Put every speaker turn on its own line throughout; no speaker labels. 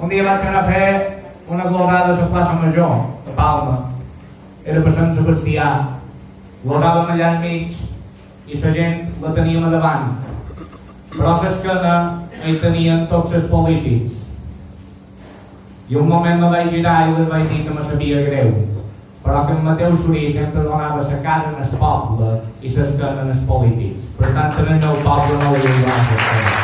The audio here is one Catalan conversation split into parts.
Un dia vaig anar a fer una glorada a la plaça Major, a Palma. Era per Sant Sebastià. Gloràvem allà enmig i la gent la teníem a davant. Però a l'esquena hi tenien tots els polítics. I un moment me vaig girar i els vaig dir que me sabia greu, però que en Mateu Sorí sempre donava la cara en el poble i l'esquena en els polítics. Per tant, en el meu poble no li donava l'esquena.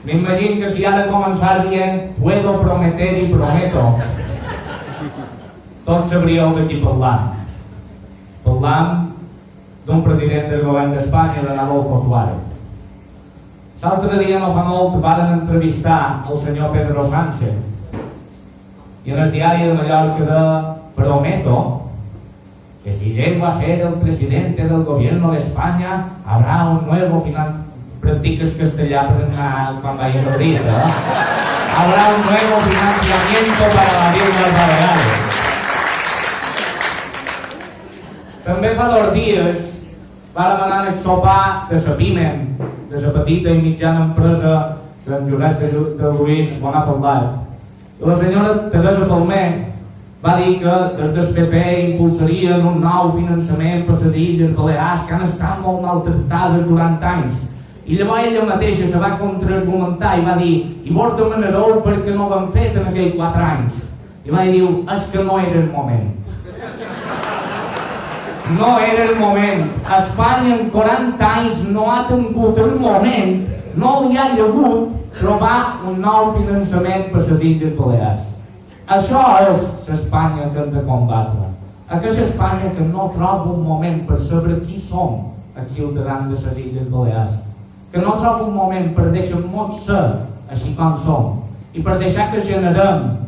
M'imagino que si ha de començar dient puedo prometer y prometo, tots sabríeu de qui parlam. Parlam d'un president del govern d'Espanya, de Adolfo Suárez. L'altre dia, no fa molt, varen entrevistar el senyor Pedro Sánchez i en el diari de Mallorca de prometo que si llego a ser el presidente del gobierno de España habrá un nuevo practiques castellà per anar quan vaig a Madrid, habrá un nuevo financiamiento para las Islas Baleares. També fa 2 dies vàrem anar a sopar de la PIMEN, de la petita i mitjana empresa d'en Josep de Lluís Bonaparte. I la senyora Teresa Palmer va dir que des del PP impulsarien un nou finançament per les Illes Balears que han estat molt maltractades durant anys. I llavors ella mateixa se va contraargumentar i va dir i vos demanareu per què no ho han fet en aquells 4 anys. I va dir, és que no era el moment. No era el moment. Espanya en 40 anys no ha tingut el moment, no hi ha hagut trobar un nou finançament per les Illes Balears. Això és l'Espanya que hem de combatre. Aquesta Espanya que no troba un moment per saber qui som els ciutadans de les Illes Balears. Que no troba un moment per deixar-nos ser així com som i per deixar que generem,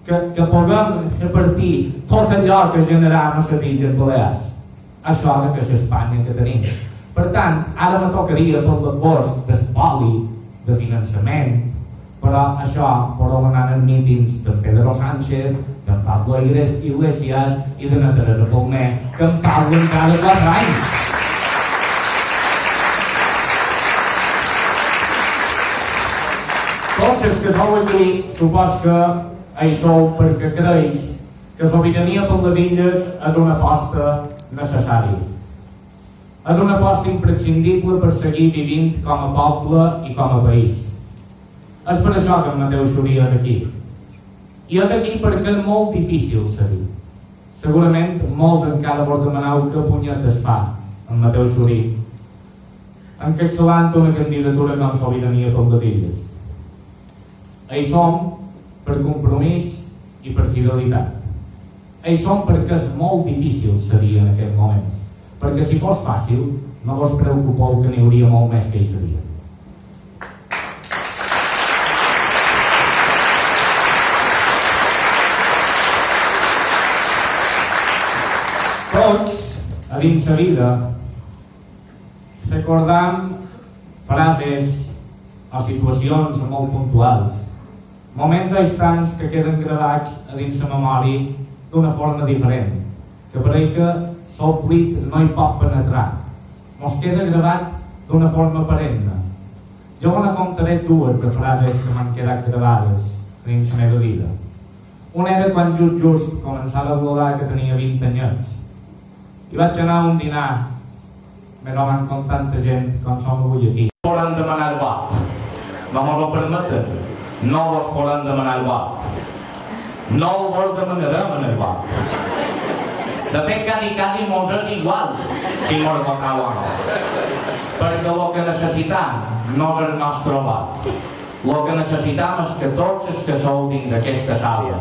que puguem repartir tot allò que generam a les Illes Balears. Això és aquesta Espanya que tenim. Per tant, ara me tocaria per l'esforç d'espoli, de finançament, però això podeu anar als mítings de Pedro Sánchez, de Pablo Iglesias i de Teresa Palmer, que en parlen cada 4 anys. Tots els que sou aquí, supos que hi sou perquè creix que la sobirania per les illes és una aposta necessària. És una aposta imprescindible per seguir vivint com a poble i com a país. És per això que en Mateu Sorí és aquí. I és aquí perquè és molt difícil seguir. Segurament molts encara vos demaneu què punyetes fa en Mateu Sorí, encapçalant una candidatura com sobirania per les illes. Hi som per compromís i per fidelitat. Hi som perquè és molt difícil seria en aquest moment. Perquè si fos fàcil, no vos preocupeu que n'hi hauria molt més que hi seria. Tots, a dins la vida, recordam frases o situacions molt puntuals, moments o instants que queden gravats a dins la memòria d'una forma diferent, que pareix que l'oblit no hi pot penetrar. Mos queda gravat d'una forma perenne. Jo me contaré 2 de frases que m'han quedat gravades dins la meva vida. Una era quan just començava a glodar que tenia 20 anyets. I vaig anar a un dinar, però amb tanta gent com som avui aquí. Poden demanar vot. No mos ho permetes? No vos poden demanar vot. No vos demanarem en el vot. De fet, quasi mos és igual si mos votau o no. Perquè el que necessitam no és el nostre vot. El que necessitam és que tots els que sou dins aquesta sala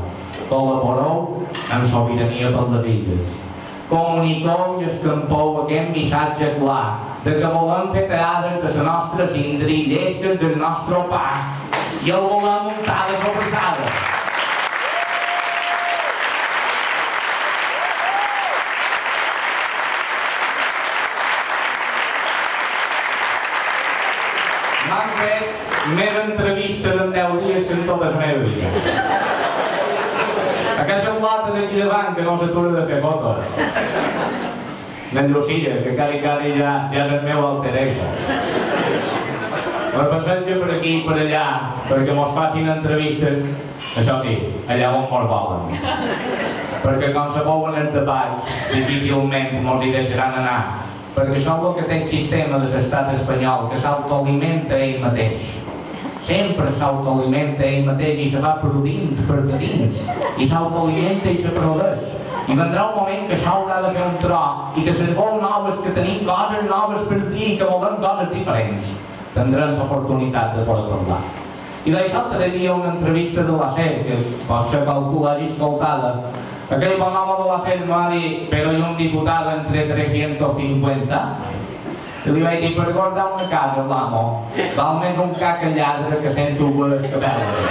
col·laboreu en sobirania per les illes. Comuniqueu i escampeu aquest missatge clar de que volem fer teatre de la nostra cindra i llesques del nostre pa i el volem untar de sobrassada. M'han fet més entrevistes en 10 dies que en tota la meva vida. Aquesta lota d'aquí davant que no s'atura de fer fotos. d'en Llucia, que cada ja és el meu alter ego. La passeja per aquí i per allà perquè mos facin entrevistes, això sí, allà on mos volen. Perquè com sabeu en els debats, difícilment mos hi deixaran anar. Perquè això és el que té el sistema de l'estat espanyol, que s'autoalimenta ell mateix. Sempre s'autoalimenta ell mateix i se va per dins, i s'autoalimenta i s'aplaudeix. I vendrà un moment que això haurà de fer un tro i que serveu noves, que tenim coses noves per dir i que volem coses diferents. Tindrem l'oportunitat de poder parlar. I d'això l'altre dia una entrevista de la SER, que pot ser que algú l'hagi escoltada. Aquell bon home de la SER em va dir, però hi ha un diputat entre 350. I li vaig dir, per guardar una casa, l'amo, val més un caca lladre que 100 les cabelles.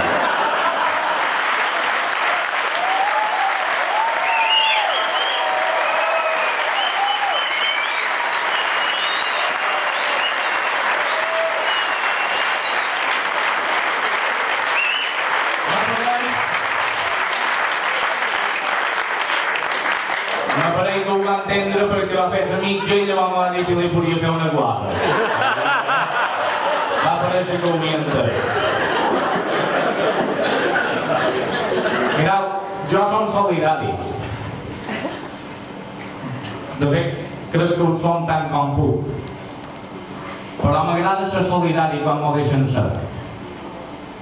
Entendre perquè va fer sa mitja i llavors va dir si li podia fer una guarda. Va parèixer que ho havia entès. Mireu, jo som solidari. De fet, crec que ho som tant com puc. Però m'agrada ser solidari quan m'ho deixen ser.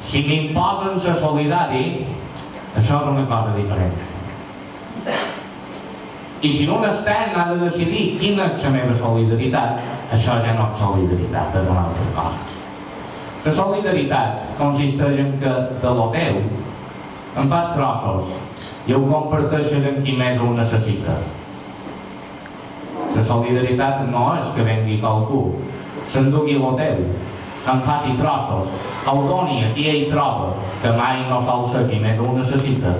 Si m'imposen ser solidari, això és una cosa diferent. I si un extern ha de decidir quina és la meva solidaritat, això ja no és solidaritat, és una altra cosa. La solidaritat consisteix en que de lo teu en fas trossos i ho comparteixes amb qui més ho necessita. La solidaritat no és que vengui qualcú, s'endugui lo teu, en faci trossos, el doni a qui ell troba, que mai no sol ser qui més ho necessita,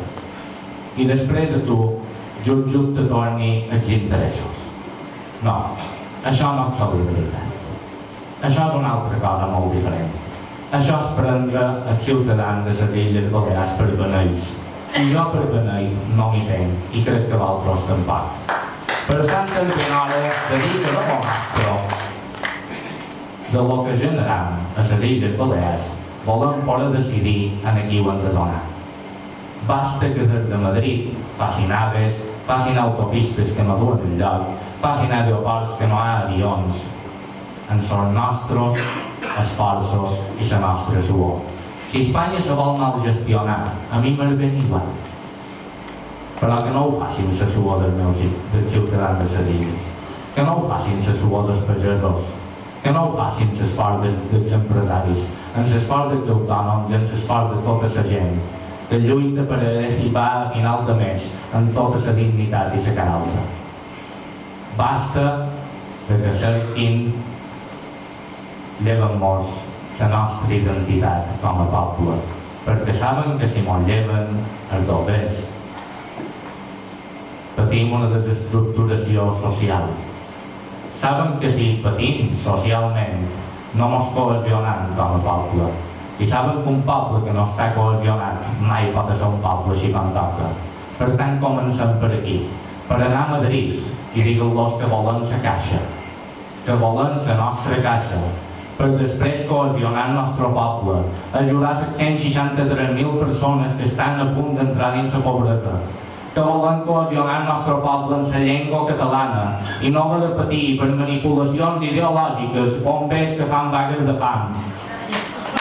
i després a tu just te torni els interessos. No, això no és solidaritat. Això és una altra cosa molt diferent. Això és prendre els ciutadans de les Illes Balears per benells. I jo per benell no m'hi tenc, i crec que l'altre tampoc. Per tant, és ben hora de dir que no mostro de lo que generam a les Illes Balears volem poder decidir en a qui ho hem de donar. Basta que des de Madrid facin aves, facin autopistes que no duen enlloc, facin aeroports que no hi ha avions. En són nostres esforços i la nostra suor. Si Espanya se vol mal gestionar, a mi m'és ben igual. Però que no ho facin la suor dels ciutadans de les illes, que no ho facin la suor dels pagesos, que no ho facin l'esforç dels empresaris, en l'esforç dels autònoms i en l'esforç de tota la gent que lluita per arribar a final de mes amb tota la dignitat i la cara alta. Basta que cerquin lleven-nos la nostra identitat com a poble, perquè saben que si mos lleven els doblers patim una desestructuració social. Saben que si patim socialment no mos cohesionem com a poble, i saben que un poble que no està cohesionat mai pot ser un poble així com toca. Per tant, comencem per aquí, per anar a Madrid i dir-los que volem la caixa, que volem la nostra caixa, per després cohesionar el nostre poble, ajudar les 163.000 persones que estan a punt d'entrar dins la pobresa, que volem cohesionar el nostre poble en la llengua catalana i no haver de patir per manipulacions ideològiques bombers que fan vagues de fam.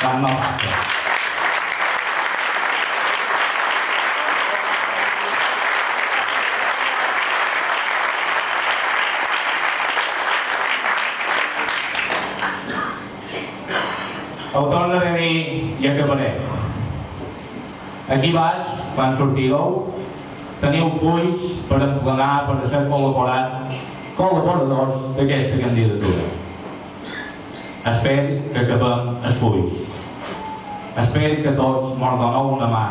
Quan no passa. Ho tornaré a dir i acabaré. Aquí baix, quan sortireu, teniu fulls per emplenar, per ser col·laboradors d'aquesta candidatura. Espero que acabem els fulls. Espero que tots mos doneu una mà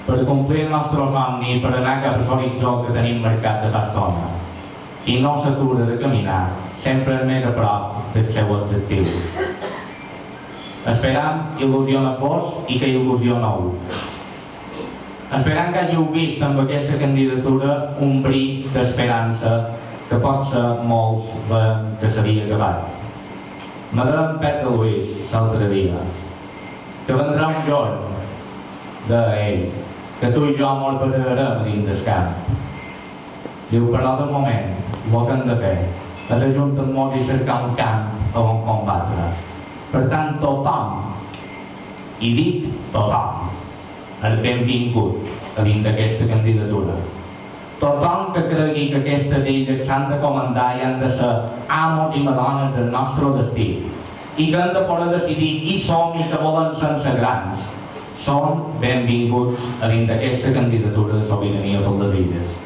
per complir el nostre somni i per anar cap a l'horitzó que tenim marcat de fa estona. I no s'atura de caminar, sempre més a prop del seu objectiu. Esperam il·lusioneu-vos i que il·lusioneu. Esperam que hàgiu vist amb aquesta candidatura un bri d'esperança que potser molts veiem que s'havia acabat. Me deien Pere Lluís l'altre dia, que vendrà un jorn d'ell, que tu i jo mos barallarem dins del camp. Diu, però de moment, el que hem de fer és ajuntar-nos i cercar un camp on combatre. Per tant, tothom, i dic tothom, és benvingut a dins d'aquesta candidatura. Tothom que cregui que aquestes illes s'han de comandar i han de ser amos i madones del nostre destí i que han de poder decidir qui som i que volen sense grans, són benvinguts a dins d'aquesta candidatura de sobirania per les illes.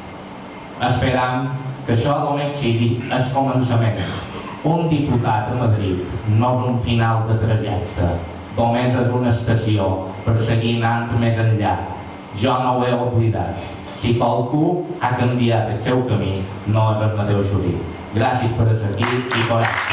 Esperam que això només sigui el començament. Un diputat a Madrid no és un final de trajecte, només és una estació per seguir anant més enllà. Jo no ho he oblidat. Si qualcú ha canviat el seu camí, no és el Mateu Xurí. Gràcies per estar aquí i coratge.